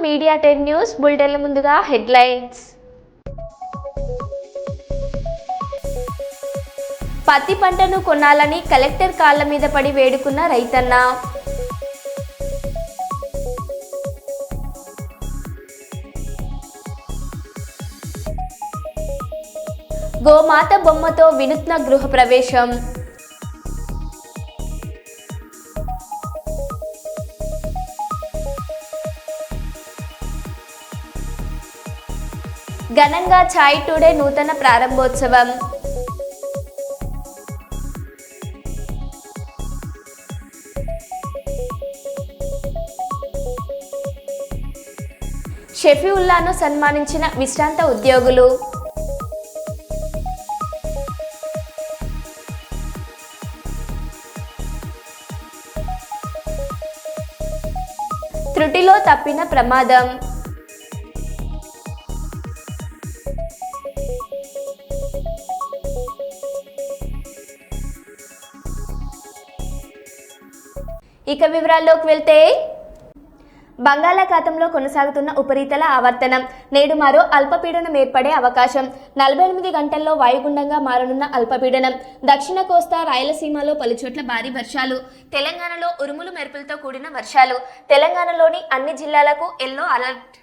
Media 10 news బులెటిన్ల ముందుగా headlines. పత్తి పంటను కొనాలని కలెక్టర్ కాళ్ల మీద పడి వేడుకున్న రైతన్న. గోమాత బొమ్మతో వినూత్న గృహ ప్రవేశం. ఘనంగా ఛాయ్ టుడే నూతన ప్రారంభోత్సవం. షఫీవుల్లాను సన్మానించిన విశ్రాంత ఉద్యోగులు. త్రుటిలో తప్పిన ప్రమాదం. ఇక వివరాల్లోకి వెళ్తే, బంగాళాఖాతంలో కొనసాగుతున్న ఉపరితల ఆవర్తనం. నేడు మరో అల్పపీడనం ఏర్పడే అవకాశం. 48 గంటల్లో వాయుగుండంగా మారనున్న అల్పపీడనం. దక్షిణ కోస్తా రాయలసీమలో పలుచోట్ల భారీ వర్షాలు. తెలంగాణలో ఉరుములు మెరుపులతో కూడిన వర్షాలు. తెలంగాణలోని అన్ని జిల్లాలకు ఎల్లో అలర్ట్.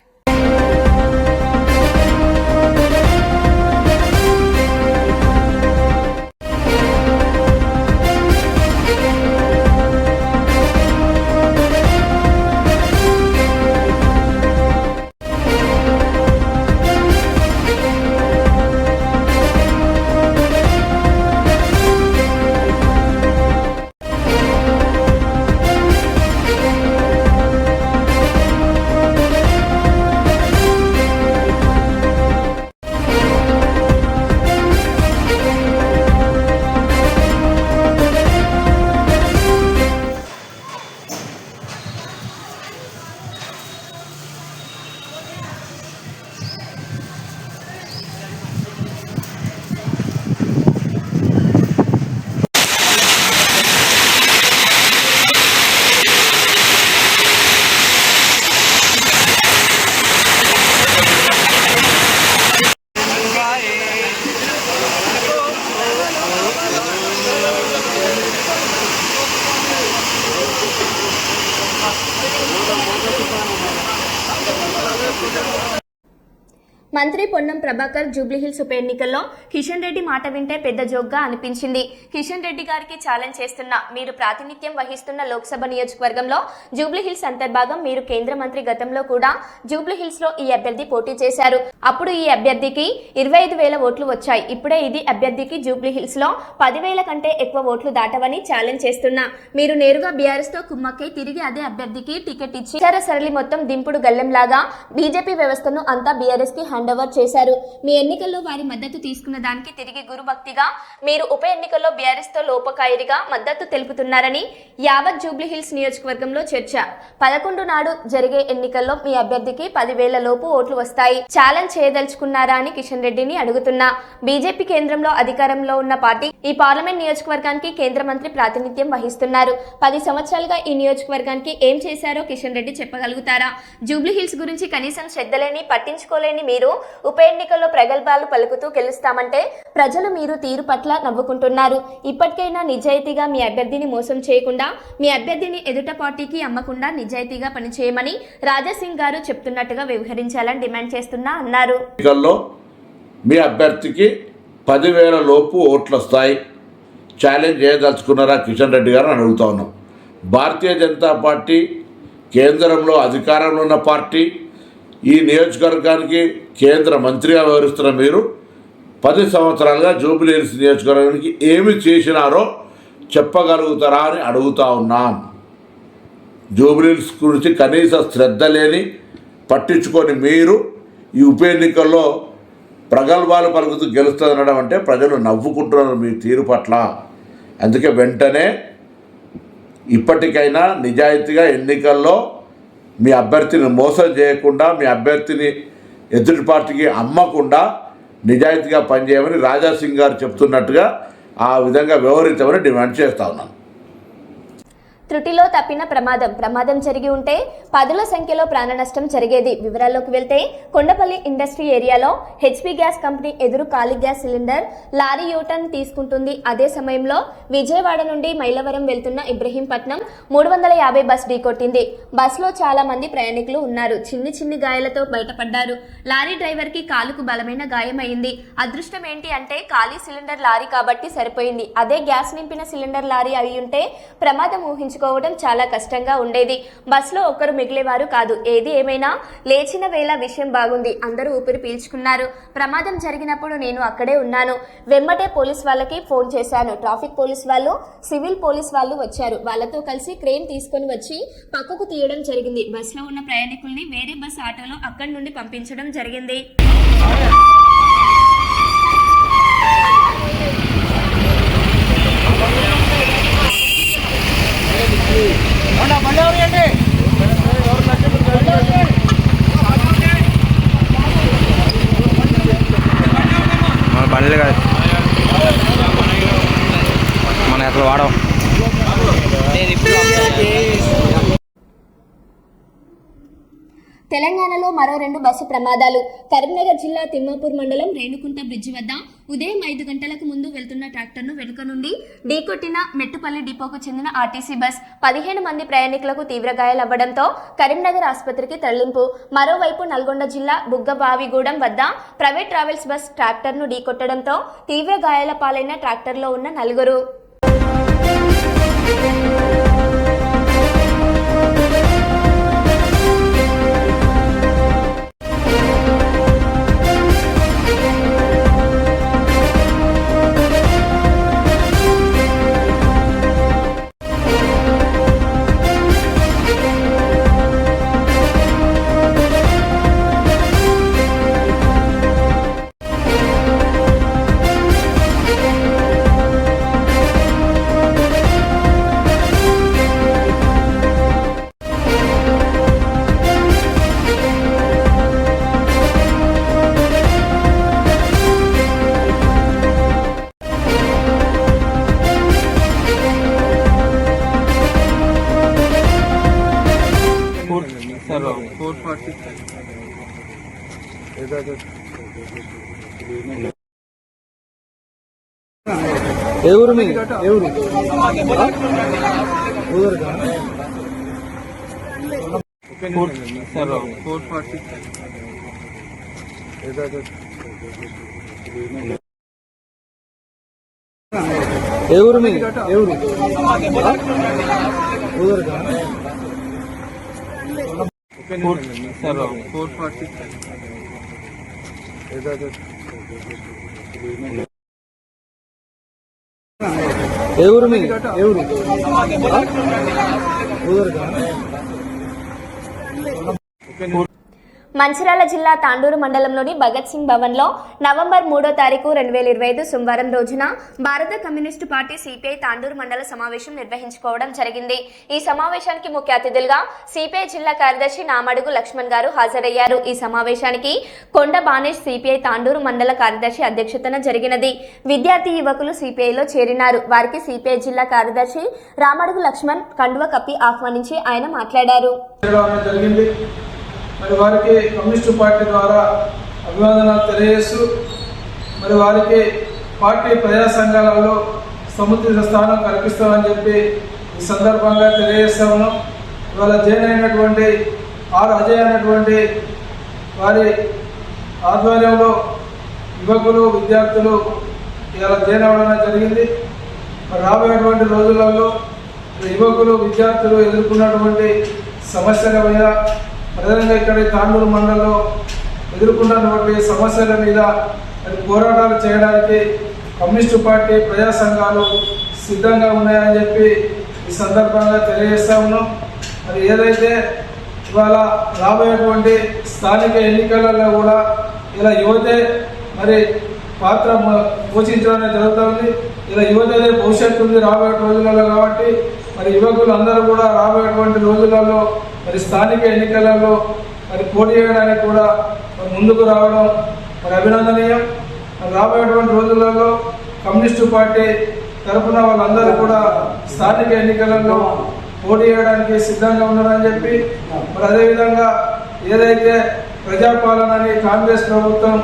మంత్రి పొన్నం ప్రభాకర్ జూబ్లీహిల్స్ ఉప ఎన్నికల్లో కిషన్ రెడ్డి మాట వింటే పెద్ద జోక్గా అనిపించింది. కిషన్ రెడ్డి గారికి ఛాలెంజ్ చేస్తున్న, మీరు ప్రాతినిధ్యం వహిస్తున్న లోక్సభ నియోజకవర్గంలో జూబ్లీహిల్స్ అంతర్భాగం. మీరు కేంద్ర మంత్రి. గతంలో కూడా జూబ్లీహిల్స్ లో ఈ అభ్యర్థి పోటీ చేశారు. అప్పుడు ఈ అభ్యర్థికి 25,000 ఓట్లు వచ్చాయి. ఇప్పుడే ఇది అభ్యర్థికి జూబ్లీహిల్స్ లో 10,000 కంటే ఎక్కువ ఓట్లు దాటవని ఛాలెంజ్ చేస్తున్నా. మీరు నేరుగా బీఆర్ఎస్ తో కుమ్మక్కై తిరిగి అదే అభ్యర్థికి టికెట్ ఇచ్చి ప్రచార సరళి మొత్తం దింపుడు గల్లెంలాగా బీజేపీ వ్యవస్థను అంతా బీఆర్ఎస్ కి ఓవర్ చేశారు. మీ ఎన్నికల్లో వారి మద్దతు తీసుకున్న దానికి తిరిగి గురుభక్తిగా మీరు ఉప ఎన్నికల్లో బీఆర్ఎస్ తో లోపకాయిరిగా మద్దతు తెలుపుతున్నారని యావత్ జూబ్లీహిల్స్ నియోజకవర్గంలో చర్చ. 11 నాడు జరిగే ఎన్నికల్లో మీ అభ్యర్థికి 10,000 లోపు ఓట్లు వస్తాయి. ఛాలెంజ్ చేయదలుచుకున్నారా అని కిషన్ రెడ్డిని అడుగుతున్నా. బీజేపీ కేంద్రంలో అధికారంలో ఉన్న పార్టీ ఈ పార్లమెంట్ నియోజకవర్గానికి కేంద్ర మంత్రి ప్రాతినిధ్యం వహిస్తున్నారు. 10 సంవత్సరాలుగా ఈ నియోజకవర్గానికి ఏం చేశారో కిషన్ రెడ్డి చెప్పగలుగుతారా? జూబ్లీహిల్స్ గురించి కనీసం శ్రద్ధలేని పట్టించుకోలేని మీరు ఉప ఎన్నికల్లో ప్రగల్భాలు పలుకుతూ గెలుస్తామంటే ప్రజలు మీరు తీరు పట్ల నవ్వుకుంటున్నారు. ఇప్పటికైనా నిజాయితీగా మీ అభ్యర్థిని మోసం చేయకుండా, మీ అభ్యర్థిని ఎదుట పార్టీకి అమ్మకుండా నిజాయితీగా పనిచేయమని రాజాసింగ్ గారు చెప్తున్నట్టుగా వ్యవహరించాలని డిమాండ్ చేస్తున్నా అన్నారు. మీ అభ్యర్థికి 10,000 లోపు ఓట్లు వస్తాయి. ఛాలెంజ్ చేయదలుచుకున్నారా కిషన్ రెడ్డి గారు అని అడుగుతా ఉన్నాం. భారతీయ జనతా పార్టీ కేంద్రంలో అధికారంలో ఉన్న పార్టీ. ఈ నియోజకవర్గానికి కేంద్ర మంత్రిగా వ్యవహరిస్తున్న మీరు 10 సంవత్సరాలుగా జూబ్లీహిల్స్ నియోజకవర్గానికి ఏమి చేసినారో చెప్పగలుగుతారా అని అడుగుతా ఉన్నాం. జూబ్లీహిల్స్ గురించి కనీస శ్రద్ధ లేని పట్టించుకొని మీరు ఈ ఉప ఎన్నికల్లో ప్రగల్భాలు పలుకుతూ గెలుస్తుందనడం అంటే ప్రజలు నవ్వుకుంటున్నారు మీ తీరు పట్ల. అందుకే వెంటనే ఇప్పటికైనా నిజాయితీగా ఎన్నికల్లో మీ అభ్యర్థిని మోసం చేయకుండా, మీ అభ్యర్థిని ఎదుటి పార్టీకి అమ్మకుండా నిజాయితీగా పనిచేయమని రాజాసింగ్ గారు చెప్తున్నట్టుగా ఆ విధంగా వ్యవహరించమని డిమాండ్ చేస్తా ఉన్నాను. త్రుటిలో తప్పిన ప్రమాదం జరిగి ఉంటే పదుల సంఖ్యలో ప్రాణ నష్టం జరిగేది. వివరాల్లోకి వెళ్తే కొండపల్లి ఇండస్ట్రీ ఏరియాలో హెచ్పి గ్యాస్ కంపెనీ ఎదురు ఖాళీ గ్యాస్ సిలిండర్ లారీ యూటర్న్ తీసుకుంటుంది. అదే సమయంలో విజయవాడ నుండి మైలవరం వెళ్తున్న ఇబ్రహీంపట్నం 350 బస్ ఢీకొట్టింది. బస్సులో చాలా మంది ప్రయాణికులు ఉన్నారు. చిన్ని గాయాలతో బయటపడ్డారు. లారీ డ్రైవర్ కి కాలుకు బలమైన గాయమైంది. అదృష్టం ఏంటి అంటే ఖాళీ సిలిండర్ లారీ కాబట్టి సరిపోయింది. అదే గ్యాస్ నింపిన సిలిండర్ లారీ అయి ఉంటే ప్రమాదం ఊహించుకోవడం చాలా కష్టంగా ఉండేది. బస్సులో ఒక్కరు మిగిలేవారు కాదు. ఏది ఏమైనా లేచిన వేళ విషయం బాగుంది. అందరూ ఊపిరి పీల్చుకున్నారు. ప్రమాదం జరిగినప్పుడు నేను అక్కడే ఉన్నాను. వెమ్మటే పోలీస్ వాళ్ళకి ఫోన్ చేశాను. ట్రాఫిక్ పోలీస్ వాళ్ళు, సివిల్ పోలీస్ వాళ్ళు వచ్చారు. వాళ్ళతో కలిసి క్రేన్ తీసుకొని వచ్చి పక్కకు తీయడం జరిగింది. బస్సులో ఉన్న ప్రయాణికుల్ని వేరే బస్ ఆటోలో అక్కడి నుండి పంపించడం జరిగింది. బండ్లు కాదు మనం అసలు వాడం. తెలంగాణలో మరో 2 బస్సు ప్రమాదాలు. కరీంనగర్ జిల్లా తిమ్మాపూర్ మండలం రేణుకుంట బ్రిడ్జి వద్ద ఉదయం 5 గంటలకు ముందు వెళ్తున్న ట్రాక్టర్ను వెనుక నుండి ఢీకొట్టిన మెట్టుపల్లి డిపోకు చెందిన ఆర్టీసీ బస్ 15 మంది ప్రయాణికులకు తీవ్ర గాయాలవ్వడంతో కరీంనగర్ ఆసుపత్రికి తరలింపు. మరోవైపు నల్గొండ జిల్లా బుగ్గబావిగూడెం వద్ద ప్రైవేట్ ట్రావెల్స్ బస్ ట్రాక్టర్ను ఢీకొట్టడంతో తీవ్ర గాయాల పాలైన ట్రాక్టర్లో ఉన్న 4. ఎవరు మీ ఎవరు ఎవరు మీ ఎవరు ఎవరు మీ ఎవరు మంచిర్యాల జిల్లా తాండూరు మండలంలోని భగత్ సింగ్ భవన్లో నవంబర్ 3వ తారీఖు 2025 సోమవారం రోజున భారత కమ్యూనిస్టు పార్టీ సిపిఐ తాండూరు మండల సమావేశం నిర్వహించుకోవడం జరిగింది. ఈ సమావేశానికి ముఖ్య అతిథులుగా సిపిఐ జిల్లా కార్యదర్శి నామడుగు లక్ష్మణ్ గారు హాజరయ్యారు. ఈ సమావేశానికి కొండ బానేష్ సిపిఐ తాండూరు మండల కార్యదర్శి అధ్యక్షతన జరిగినది. విద్యార్థి యువకులు సిపిఐలో చేరినారు. వారికి సిపిఐ జిల్లా కార్యదర్శి రామడుగు లక్ష్మణ్ కండువ కప్పి ఆహ్వానించి ఆయన మాట్లాడారు. మరి వారికి కమ్యూనిస్టు పార్టీ ద్వారా అభివాదనాలు తెలియజేస్తూ మరి వారికి పార్టీ ప్రజా సంఘాలలో సముచిత స్థానం కల్పిస్తామని చెప్పి ఈ సందర్భంగా తెలియజేస్తా ఉన్నాం. ఇవాళ జైన్ అయినటువంటి అజయ్ అయినటువంటి వారి ఆధ్వర్యంలో యువకులు విద్యార్థులు ఇవాళ జైన్ అవ్వడం జరిగింది. మరి రాబోయేటువంటి రోజులలో యువకులు విద్యార్థులు ఎదుర్కొన్నటువంటి సమస్యల మీద ప్రధానంగా ఇక్కడ తాండూరు మండలంలో ఎదుర్కొన్నటువంటి సమస్యల మీద పోరాటాలు చేయడానికి కమ్యూనిస్టు పార్టీ ప్రజా సంఘాలు సిద్ధంగా ఉన్నాయని చెప్పి ఈ సందర్భంగా తెలియజేస్తా ఉన్నాం. మరి ఏదైతే ఇవాళ రాబోయేటువంటి స్థానిక ఎన్నికలలో కూడా ఇలా యువతే మరి పాత్ర పోషించడం జరుగుతుంది. ఇలా యువతే భవిష్యత్తు ఉంది రాబోయే రోజులలో. కాబట్టి మరి యువకులు అందరూ కూడా రాబోయేటువంటి రోజులలో మరి స్థానిక ఎన్నికలలో మరి పోటీ చేయడానికి కూడా ముందుకు రావడం మరి అభినందనీయం. మరి రాబోయేటువంటి రోజులలో కమ్యూనిస్టు పార్టీ తరఫున వాళ్ళందరూ కూడా స్థానిక ఎన్నికలలో పోటీ చేయడానికి సిద్ధంగా ఉన్నారని చెప్పి మరి అదేవిధంగా ఏదైతే ప్రజాపాలనని కాంగ్రెస్ ప్రభుత్వం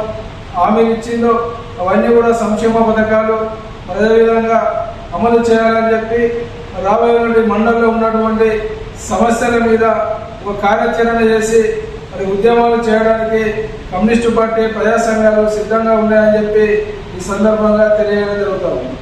హామీలు ఇచ్చిందో అవన్నీ కూడా సంక్షేమ పథకాలు మరి అదేవిధంగా అమలు చేయాలని చెప్పి రాబోయే మండలంలో ఉన్నటువంటి సమస్యల మీద ఒక కార్యాచరణ చేసి మరి ఉద్యమాలు చేయడానికి కమ్యూనిస్టు పార్టీ ప్రజా సంఘాలు సిద్ధంగా ఉన్నాయని చెప్పి ఈ సందర్భంగా తెలియజేయడం జరుగుతుంది.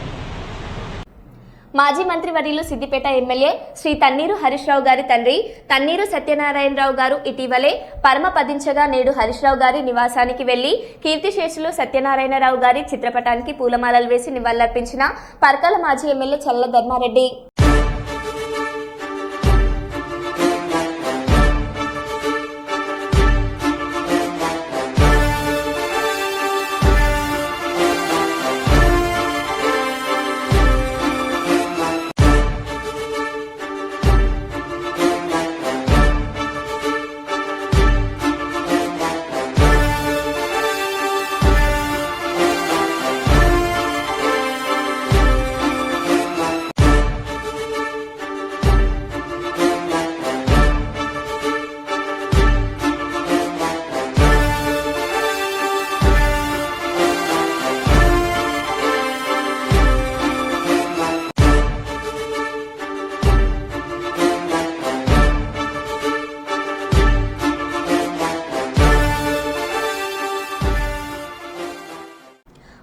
మాజీ మంత్రివర్యులు సిద్దిపేట ఎమ్మెల్యే శ్రీ తన్నీరు హరీష్ రావు గారి తండ్రి తన్నీరు సత్యనారాయణరావు గారు ఇటీవలే పరమపదించగా నేడు హరీష్ రావు గారి నివాసానికి వెళ్లి కీర్తిశేషులు సత్యనారాయణరావు గారి చిత్రపటానికి పూలమాలలు వేసి నివాళులర్పించిన పర్కాల మాజీ ఎమ్మెల్యే చల్ల ధర్మారెడ్డి.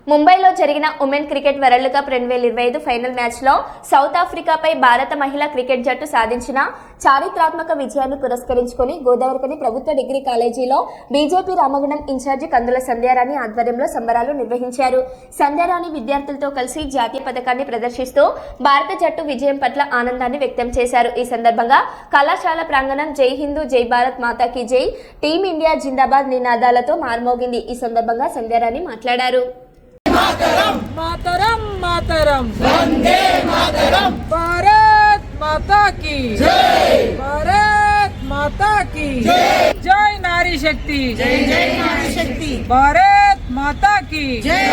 ముంబైలో జరిగిన women cricket world cup 2025 final మ్యాచ్లో సౌత్ ఆఫ్రికాపై భారత మహిళా క్రికెట్ జట్టు సాధించిన చారిత్రాత్మక విజయాన్ని పురస్కరించుకొని గోదావరికని ప్రభుత్వ డిగ్రీ కాలేజీలో బీజేపీ రామగుణం ఇన్ఛార్జి కందుల సంధ్యారాణి ఆధ్వర్యంలో సంబరాలు నిర్వహించారు. సంధ్యారాణి విద్యార్థులతో కలిసి జాతీయ పథకాన్ని ప్రదర్శిస్తూ భారత జట్టు విజయం పట్ల ఆనందాన్ని వ్యక్తం చేశారు. ఈ సందర్భంగా కళాశాల ప్రాంగణం జై హిందూ జై భారత్ మాతాకి జై, టీమిండియా జిందాబాద్ నినాదాలతో మార్మోగింది. ఈ సందర్భంగా సంధ్యారాణి మాట్లాడారు. मातरम मातरम मातरम वंदे मातरम भारत माता की जय भारत माता की जय जय नारी शक्ति जय जय नारी शक्ति भारत माता की जय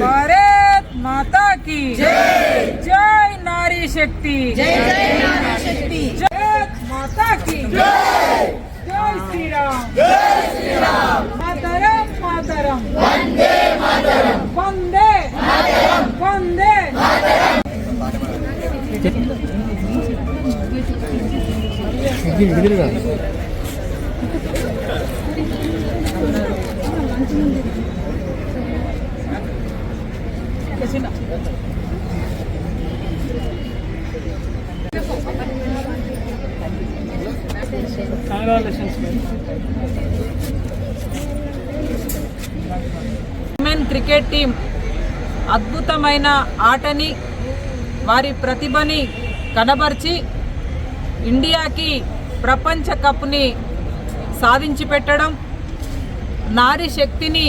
भारत माता की जय जय नारी शक्ति जय जय नारी शक्ति जय माता की जय जय श्री राम मातरम मातरम Vande Mataram Vande Mataram Vande Mataram. Women cricket team అద్భుతమైన ఆటని వారి ప్రతిభని కనబర్చి ఇండియాకి ప్రపంచ కప్ని సాధించి పెట్టడం, నారీ శక్తిని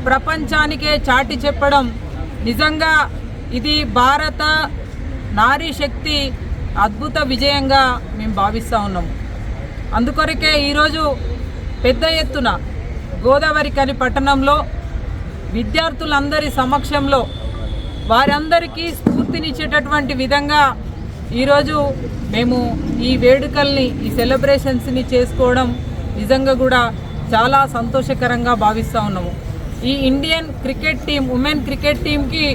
ప్రపంచానికే చాటి చెప్పడం నిజంగా ఇది భారత నారీ శక్తి అద్భుత విజయంగా మేము భావిస్తూ ఉన్నాము. అందుకొరకే ఈరోజు పెద్ద ఎత్తున గోదావరికని పట్టణంలో విద్యార్థులందరి సమక్షంలో వారందరికీ స్ఫూర్తినిచ్చేటటువంటి విధంగా ఈరోజు మేము ఈ వేడుకల్ని, ఈ సెలబ్రేషన్స్ని చేసుకోవడం నిజంగా కూడా చాలా సంతోషకరంగా భావిస్తూ ఉన్నాము. ఈ Indian cricket team, women cricket టీంకి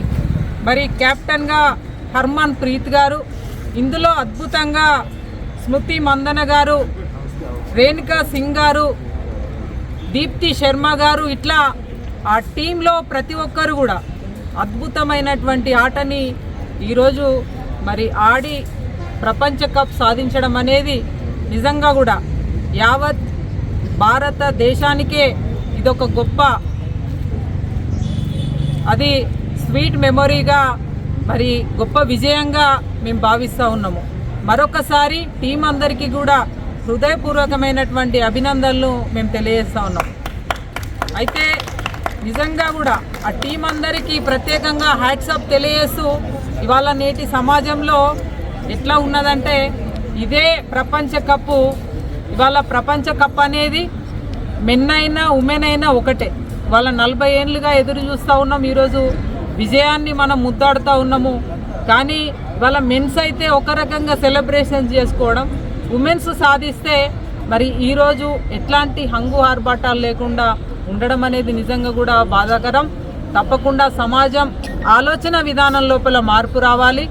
మరి కెప్టెన్గా హర్మన్ ప్రీత్ గారు, ఇందులో అద్భుతంగా స్మృతి మందన గారు, రేణుకా సింగ్ గారు, దీప్తి శర్మ గారు, ఇట్లా ఆ టీంలో ప్రతి ఒక్కరు కూడా అద్భుతమైనటువంటి ఆటని ఈరోజు మరి ఆడి ప్రపంచ కప్ సాధించడం అనేది నిజంగా కూడా యావత్ భారతదేశానికే ఇదొక గొప్ప, అది స్వీట్ మెమొరీగా మరి గొప్ప విజయంగా మేము భావిస్తూ ఉన్నాము. మరొకసారి టీం అందరికీ కూడా హృదయపూర్వకమైనటువంటి అభినందనలు మేము తెలియజేస్తూ ఉన్నాం. అయితే నిజంగా కూడా ఆ టీం అందరికీ ప్రత్యేకంగా హ్యాట్సాప్ తెలియజేస్తూ, ఇవాళ నేటి సమాజంలో ఎట్లా ఉన్నదంటే ఇదే ప్రపంచ కప్పు. ఇవాళ ప్రపంచ కప్ అనేది మెన్ అయినా ఉమెన్ అయినా ఒకటే. ఇవాళ 40 ఏళ్ళుగా ఎదురు చూస్తూ ఉన్నాం. ఈరోజు విజయాన్ని మనం ముద్దాడుతూ ఉన్నాము. కానీ ఇవాళ మెన్స్ అయితే ఒక రకంగా సెలబ్రేషన్స్ చేసుకోవడం, ఉమెన్స్ సాధిస్తే మరి ఈరోజు ఎట్లాంటి హంగు ఆర్భాటాలు లేకుండా ఉండడం అనేది నిజంగా కూడా బాధాకరం. తప్పకుండా సమాజం ఆలోచన విధానం లోపల మార్పు రావాలి.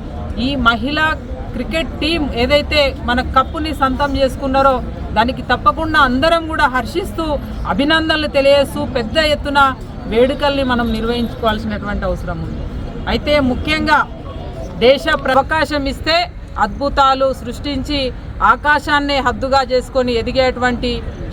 ఈ మహిళా క్రికెట్ టీం ఏదైతే మన కప్పుని సొంతం చేసుకున్నారో దానికి తప్పకుండా అందరం కూడా హర్షిస్తూ అభినందనలు తెలియజేస్తూ పెద్ద ఎత్తున వేడుకల్ని మనం నిర్వహించుకోవాల్సినటువంటి అవసరం ఉంది. అయితే ముఖ్యంగా దేశ అవకాశం ఇస్తే అద్భుతాలు సృష్టించి ఆకాశాన్నే హద్దుగా చేసుకొని ఎదిగేటువంటి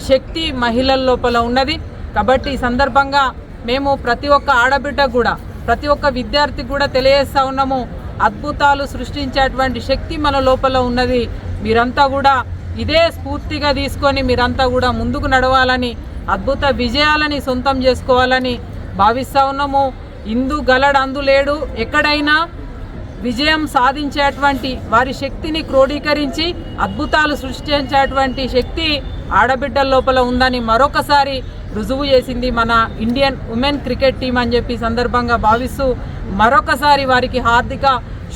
శక్తి మహిళల లోపల ఉన్నది. కాబట్టి ఈ సందర్భంగా మేము ప్రతి ఒక్క ఆడబిడ్డ కూడా ప్రతి ఒక్క విద్యార్థి కూడా తెలియజేస్తూ ఉన్నాము, అద్భుతాలు సృష్టించేటువంటి శక్తి మన లోపల ఉన్నది. మీరంతా కూడా ఇదే స్ఫూర్తిగా తీసుకొని మీరంతా కూడా ముందుకు నడవాలని, అద్భుత విజయాలని సొంతం చేసుకోవాలని భావిస్తూ ఉన్నాము. ఇందు గలడు అందు లేడు, ఎక్కడైనా విజయం సాధించేటువంటి వారి శక్తిని క్రోడీకరించి అద్భుతాలు సృష్టించేటువంటి శక్తి ఆడబిడ్డల లోపల ఉందని మరొకసారి రుజువు చేసింది మన ఇండియన్ ఉమెన్ క్రికెట్ టీం అని చెప్పి సందర్భంగా భావిస్తూ మరొకసారి వారికి హార్దిక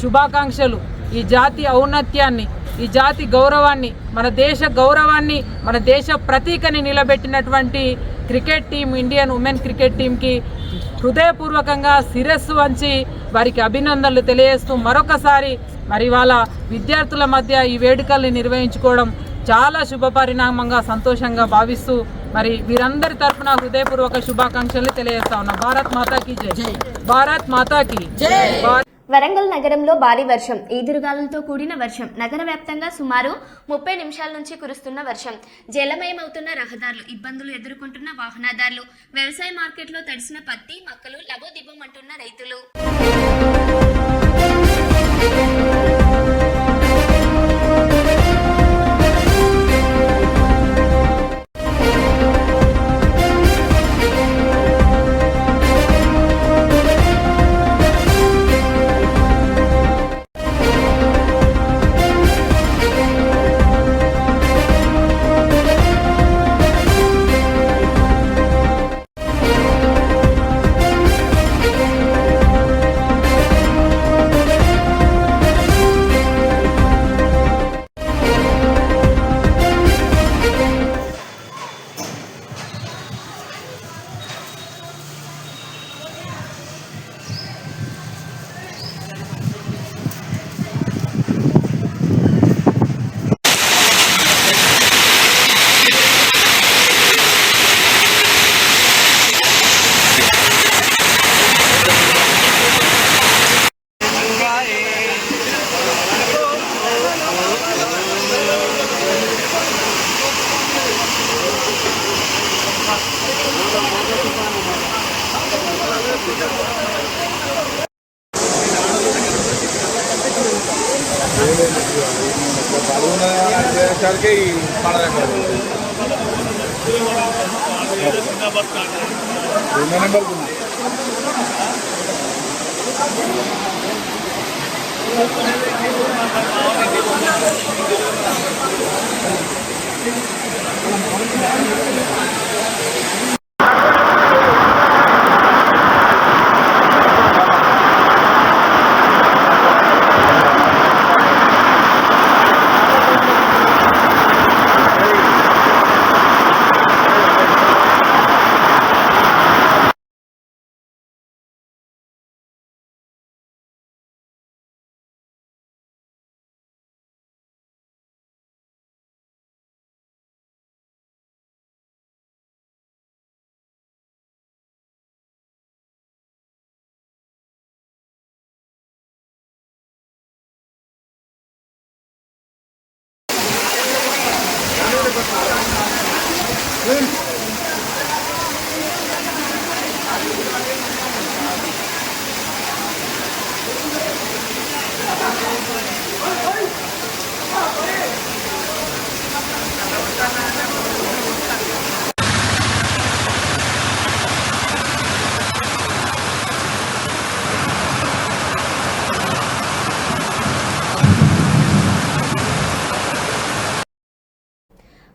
శుభాకాంక్షలు. ఈ జాతి ఔన్నత్యాన్ని, ఈ జాతి గౌరవాన్ని, మన దేశ గౌరవాన్ని, మన దేశ ప్రతీకని నిలబెట్టినటువంటి cricket team Indian women cricket టీంకి హృదయపూర్వకంగా శిరస్సు వంచి వారికి అభినందనలు తెలియజేస్తూ మరొకసారి మరి వాళ్ళ విద్యార్థుల మధ్య ఈ వేడుకల్ని నిర్వహించుకోవడం చాలా శుభపరిణామంగా సంతోషంగా భావిస్తూ మరి వీరందరి తరఫున హృదయపూర్వక శుభాకాంక్షలు తెలియజేస్తా ఉన్నాం. భారత్ మాతాకి జై. భారత్ మాతాకి జై. వరంగల్ నగరంలో భారీ వర్షం, ఈదురుగాలులతో కూడిన వర్షం. నగర వ్యాప్తంగా సుమారు 30 నిమిషాల నుంచి కురుస్తున్న వర్షం. జలమయమవుతున్న రహదారులు, ఇబ్బందులు ఎదుర్కొంటున్న వాహనదారులు, వ్యవసాయ మార్కెట్లో తడిసిన పత్తి మొక్కలు లబోదిబ్బమంటున్న రైతులు.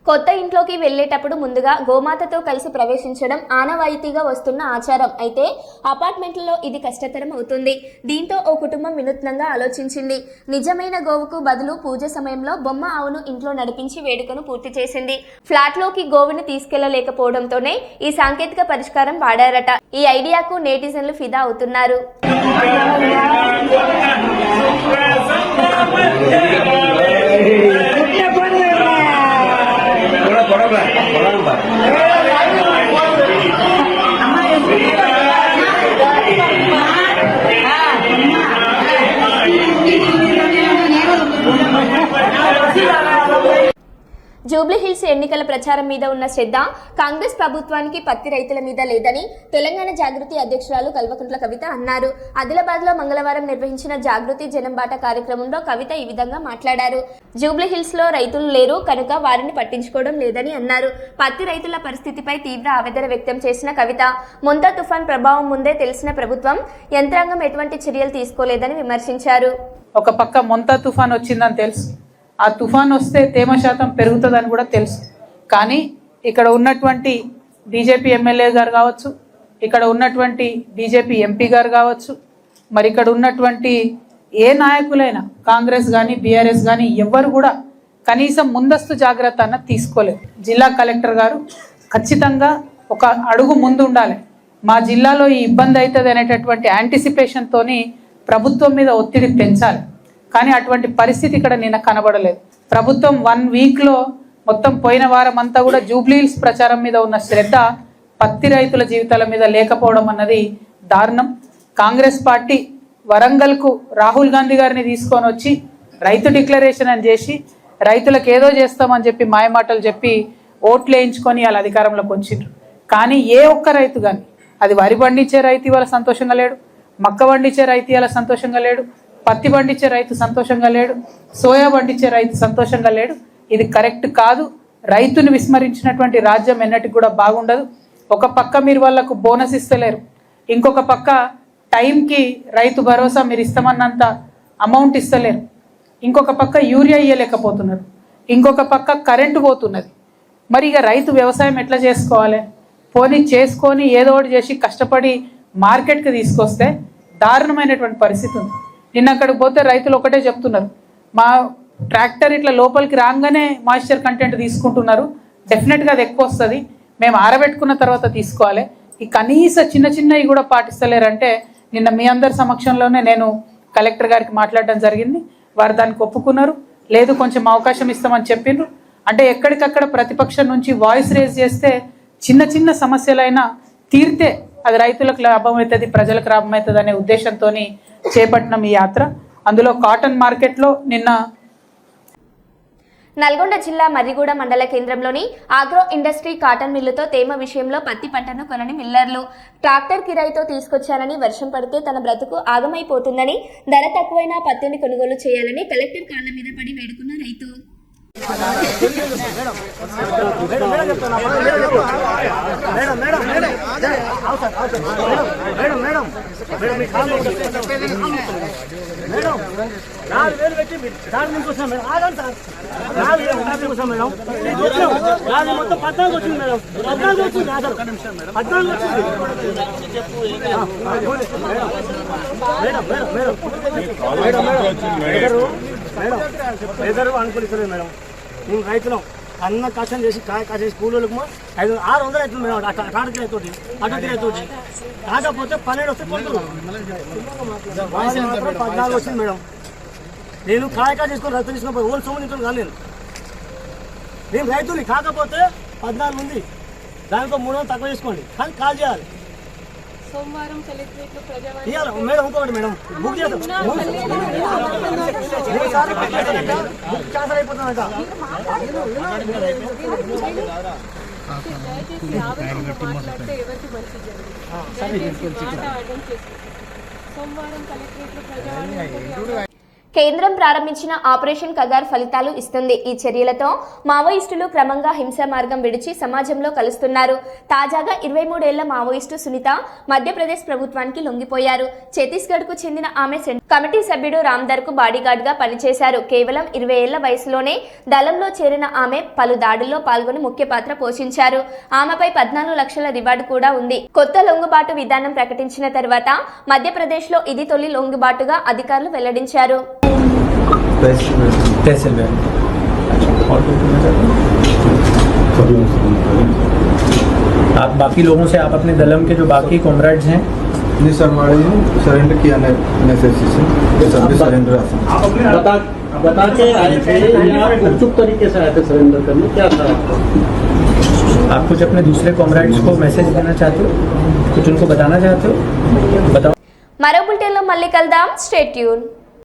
కొత్త ఇంట్లోకి వెళ్లేటప్పుడు ముందుగా గోమాతతో కలిసి ప్రవేశించడం ఆనవాయితీగా వస్తున్న ఆచారం. అయితే అపార్ట్మెంట్లలో ఇది కష్టతరం అవుతుంది. దీంతో ఓ కుటుంబం వినూత్నంగా ఆలోచించింది. నిజమైన గోవుకు బదులు పూజ సమయంలో బొమ్మ ఆవును ఇంట్లో నడిపించి వేడుకను పూర్తి చేసింది. ఫ్లాట్లోకి గోవును తీసుకెళ్లలేకపోవడంతోనే ఈ సాంకేతిక పరిష్కారం వాడారట. ఈ ఐడియాకు నెటిజన్లు ఫిదా అవుతున్నారు. జూబ్లీహిల్స్ ఎన్నికల ప్రచారం మీద ఉన్న శ్రద్ధ కాంగ్రెస్ ప్రభుత్వానికి పత్తి రైతుల మీద లేదని తెలంగాణ జాగృతి అధ్యక్షురాలు కల్వకుంట్ల కవిత అన్నారు. ఆదిలాబాద్లో మంగళవారం నిర్వహించిన జాగృతి జనంబాట కార్యక్రమంలో కవిత ఈ విధంగా మాట్లాడారు. జూబ్లీహిల్స్లో రైతులు లేరు కనుక వారిని పట్టించుకోవడం లేదని అన్నారు. పత్తి రైతుల పరిస్థితిపై తీవ్ర ఆవేదన వ్యక్తం చేసిన కవిత మొంతా తుఫాన్ ప్రభావం ముందే తెలిసిన ప్రభుత్వం యంత్రాంగం ఎటువంటి చర్యలు తీసుకోలేదని విమర్శించారు. ఒక పక్క మొంతా తుఫాన్ వచ్చిందని తెలుసు, ఆ తుఫాన్ వస్తే తేమ శాతం పెరుగుతుందని కూడా తెలుసు. కానీ ఇక్కడ ఉన్నటువంటి బీజేపీ ఎమ్మెల్యే గారు కావచ్చు, ఇక్కడ ఉన్నటువంటి బీజేపీ ఎంపీ గారు కావచ్చు, మరి ఇక్కడ ఉన్నటువంటి ఏ నాయకులైనా కాంగ్రెస్ కానీ బీఆర్ఎస్ కానీ ఎవ్వరు కూడా కనీసం ముందస్తు జాగ్రత్త అన్న తీసుకోలేదు. జిల్లా కలెక్టర్ గారు ఖచ్చితంగా ఒక అడుగు ముందు ఉండాలి. మా జిల్లాలో ఈ ఇబ్బంది అవుతుంది అనేటటువంటి యాంటిసిపేషన్తోని ప్రభుత్వం మీద ఒత్తిడి పెంచాలి. కానీ అటువంటి పరిస్థితి ఇక్కడ నిన్న కనబడలేదు. ప్రభుత్వం 1 వీక్లో మొత్తం పోయిన వారం అంతా కూడా జూబ్లీహిల్స్ ప్రచారం మీద ఉన్న శ్రద్ధ పత్తి రైతుల జీవితాల మీద లేకపోవడం అన్నది దారుణం. కాంగ్రెస్ పార్టీ వరంగల్కు రాహుల్ గాంధీ గారిని తీసుకొని వచ్చి రైతు డిక్లరేషన్ అని చేసి రైతులకు ఏదో చేస్తామని చెప్పి మాయమాటలు చెప్పి ఓట్లు వేయించుకొని వాళ్ళ అధికారంలోకి వచ్చిండ్రు. కానీ ఏ ఒక్క రైతు కానీ, అది వరి పండించే రైతు ఇవాళ సంతోషంగా లేడు, మక్క పండించే రైతు ఇవాళ సంతోషంగా లేడు, పత్తి పండించే రైతు సంతోషంగా లేడు, సోయా పండించే రైతు సంతోషంగా లేడు. ఇది కరెక్ట్ కాదు. రైతుని విస్మరించినటువంటి రాజ్యం ఎన్నటికి కూడా బాగుండదు. ఒక పక్క మీరు వాళ్ళకు బోనస్ ఇస్తలేరు, ఇంకొక పక్క టైంకి రైతు భరోసా మీరు ఇస్తామన్నంత అమౌంట్ ఇస్తలేరు, ఇంకొక పక్క యూరియా ఇయ్యలేకపోతున్నారు, ఇంకొక పక్క కరెంటు పోతున్నది. మరి ఇక రైతు వ్యవసాయం ఎట్లా చేసుకోవాలి? పోనీ చేసుకొని ఏదో ఒకటి చేసి కష్టపడి మార్కెట్కి తీసుకొస్తే దారుణమైనటువంటి పరిస్థితి ఉంది. నిన్న అక్కడికి పోతే రైతులు ఒకటే చెప్తున్నారు, మా ట్రాక్టర్ ఇట్లా లోపలికి రాగానే మాయిశ్చర్ కంటెంట్ తీసుకుంటున్నారు, డెఫినెట్గా అది ఎక్కువ వస్తుంది, మేము ఆరబెట్టుకున్న తర్వాత తీసుకోవాలి. ఈ కనీస చిన్న చిన్నవి కూడా పాటిస్తలేరంటే నిన్న మీ అందరి సమక్షంలోనే నేను కలెక్టర్ గారికి మాట్లాడడం జరిగింది. వారు దానికి ఒప్పుకున్నారు. లేదు కొంచెం అవకాశం ఇస్తామని చెప్పిండ్రు. అంటే ఎక్కడికక్కడ ప్రతిపక్షం నుంచి వాయిస్ రేజ్ చేస్తే చిన్న చిన్న సమస్యలైనా తీరితే అది రైతులకు లాభం అవుతుంది, ప్రజలకు లాభం అవుతుంది అనే ఉద్దేశంతో చేపట్టిన ఈ యాత్ర. అందులో కాటన్ మార్కెట్లో నిన్న నల్గొండ జిల్లా మర్రిగూడ మండల కేంద్రంలోని ఆగ్రో ఇండస్ట్రీ కాటన్ మిల్లుతో తేమ విషయంలో పత్తి పంటను కొనని మిల్లర్లు ట్రాక్టర్ కిరాయితో తీసుకొచ్చారని, వర్షం పడితే తన బ్రతుకు ఆగమైపోతుందని, ధర తక్కువైనా పత్తిని కొనుగోలు చేయాలని కలెక్టర్ కాళ్ల మీద పడి వేడుకున్న రైతు. అనుకూలిస్తలేదు మేడం. మేము రైతులం అన్న కష్టం చేసి కాసేసి కూలీలకు 500-600 అవుతుంది మేడం. టాటకి రైతోటి అటు రైతోటి కాకపోతే 12 వస్తే కొడుతుంది, 14 వచ్చింది మేడం. నేను కాయ చేసుకొని రైతు తీసుకుని ఓన్ సొమ్ము నించుని కాదు నేను రైతుని. కాకపోతే 14 ఉంది, దానికో 300 తక్కువ చేసుకోండి, కానీ కాల్ చేయాలి. సోమవారం కలెక్టరేట్లో మేడం ఇంకొకటి మేడం బుక్ చేస్తాం, బుక్ క్యాన్సల్ అయిపోతుందంట. దయచేసి మాట్లాడితే ఎవరికి మంచి జరుగుతుంది. సోమవారం కలెక్టరేట్లో ప్రజావాణి కేంద్రం ప్రారంభించిన ఆపరేషన్ కగార్ ఫలితాలు ఇస్తుంది. ఈ చర్యలతో మావోయిస్టులు క్రమంగా హింసా మార్గం విడిచి సమాజంలో కలుస్తున్నారు. తాజాగా 23 ఏళ్ల మావోయిస్టు సునీత మధ్యప్రదేశ్ ప్రభుత్వానికి లొంగిపోయారు. ఛత్తీస్గఢ్కు చెందిన ఆమె కమిటీ సభ్యుడు రామ్దర్కు బాడీగార్డ్గా పనిచేశారు. కేవలం 20 ఏళ్ల వయసులోనే దళంలో చేరిన ఆమె పలు దాడుల్లో పాల్గొని ముఖ్య పాత్ర పోషించారు. ఆమెపై 14 లక్షల రివార్డు కూడా ఉంది. కొత్త లొంగుబాటు విధానం ప్రకటించిన తర్వాత మధ్యప్రదేశ్లో ఇది తొలి లొంగుబాటుగా అధికారులు వెల్లడించారు. आप बाकी लोगों से आप अपने दलम के जो बाकी कॉमरेड्स हैं नहीं सर हमारे सरेंडर किया नेसेसिटी सब सरेंडर बता के आए थे या गुपचुप तरीके से आए थे सरेंडर करने, क्या था? आप कुछ अपने दूसरे कॉमरेड्स को मैसेज देना चाहते हो, कुछ उनको बताना चाहते हो, बताओ. మరో బులెటిన్లో మళ్ళీ కలుద్దాం. Stay tune.